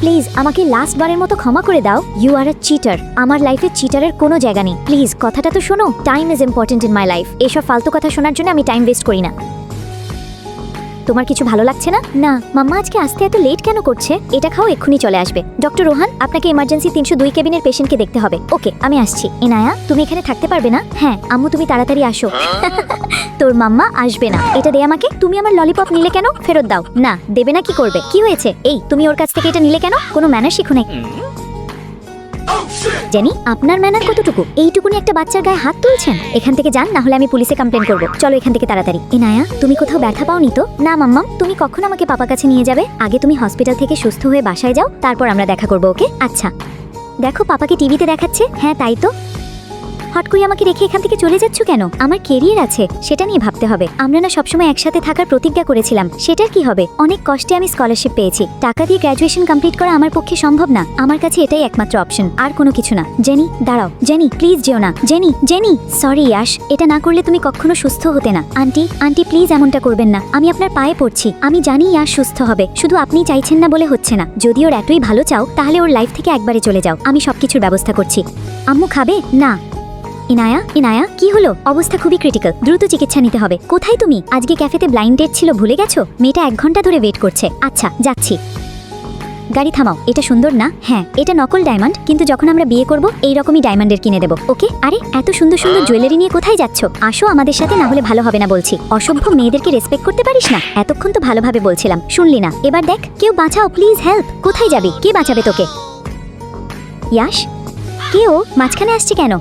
Please আমাকে last বারের মতো ক্ষমা করে দাও। You are a cheater. আমার লাইফে চিটারের কোনো জায়গা নেই। প্লিজ কথাটা তো শোনো। Time is important in my life. এসব ফালতু কথা শোনার জন্য আমি টাইম ওয়েস্ট করি না। তোমার কিছু ভালো লাগছে না? না মাম্মা আজকে আসতে এত লেট কেন করছে? এটা খাও, এক্ষুনি চলে আসবে। ডক্টর রোহান, আপনাকে ইমার্জেন্সি 302 কেবিনের পেশেন্টকে দেখতে হবে। ওকে আমি আসছি। ইনায়া তুমি এখানে থাকতে পারবে না? হ্যাঁ আম্মু তুমি তাড়াতাড়ি আসো। তোর মাম্মা আসবে না। এটা দে আমাকে। তুমি আমার ললিপপ নিলে কেন? ফেরত দাও। না দেবে না কি করবে? কি হয়েছে? এই তুমি ওর কাছ থেকে এটা নিলে কেন? কোনো ম্যানার শিখো নাই? জেনি আপনার ম্যানার কতটুকু? এইটুকুনি একটা বাচ্চার গায়ে হাত তুলছেন। এখান থেকে যান, না হলে আমি পুলিশে কমপ্লেন করব। চলো এখান থেকে তাড়াতাড়ি। ইনায়া তুমি কোথাও ব্যথা পাওনি তো? না মাম্মাম। তুমি কখন আমাকে পাপা কাছে নিয়ে যাবে? আগে তুমি হসপিটাল থেকে সুস্থ হয়ে বাসায় যাও, তারপর আমরা দেখা করব। ওকে আচ্ছা। দেখো পাপাকে টিভিতে দেখাচ্ছে। হ্যাঁ তাই তো। হট করে আমাকে রেখে এখান থেকে চলে যাচ্ছ কেন? আমার কেরিয়ার আছে, সেটা নিয়ে ভাবতে হবে। আমরা না সবসময় একসাথে থাকার প্রতিজ্ঞা করেছিলাম, সেটার কি হবে? অনেক কষ্টে আমি স্কলারশিপ পেয়েছি। টাকা দিয়ে গ্র্যাজুয়েশন কমপ্লিট করা আমার পক্ষে সম্ভব না। আমার কাছে এটাই একমাত্র অপশন, আর কোনো কিছু না। জেনি দাঁড়াও। জেনি প্লিজ যেও না। জেনি জেনি সরি ইয়াশ, এটা না করলে তুমি কখনো সুস্থ হতে না। আন্টি আন্টি প্লিজ এমনটা করবেন না। আমি আপনার পায়ে পড়ছি। আমি জানি ইয়াশ সুস্থ হবে, শুধু আপনি চাইছেন না বলে হচ্ছে না। যদি ওর এতই ভালো চাও তাহলে ওর লাইফ থেকে একবারে চলে যাও। আমি সবকিছুর ব্যবস্থা করছি। আম্মু খাবে না? ইনায়া ইনায়া কি হলো? অবস্থা খুবই ক্রিটিক্যাল, দ্রুত চিকিৎসা নিতে হবে। কোথায় তুমি? আজকে ক্যাফেতে ব্লাইন্ড ডেট ছিল, ভুলে গেছো? মেয়েটা 1 ঘন্টা ধরে ওয়েট করছে। আচ্ছা যাচ্ছি। গাড়ি থামাও। এটা সুন্দর না? হ্যাঁ এটা নকল ডায়মন্ড, কিন্তু যখন আমরা বিয়ে করব এইরকমই ডায়মন্ডের কিনে দেবো। ওকে আরে এত সুন্দর সুন্দর জুয়েলারি নিয়ে কোথায় যাচ্ছ? আসো আমাদের সাথে, না হলে ভালো হবে না বলছি। অসভ্য মেয়েদেরকে রেসপেক্ট করতে পারিস না? এতক্ষণ তো ভালোভাবে বলছিলাম, শুনলি না। এবার দেখ, কেউ বাঁচাও প্লিজ, হেল্প। কোথায় যাবি? কে বাঁচাবে তোকে? ইয়াশ কে ও? মাঝখানে আসছে কেন?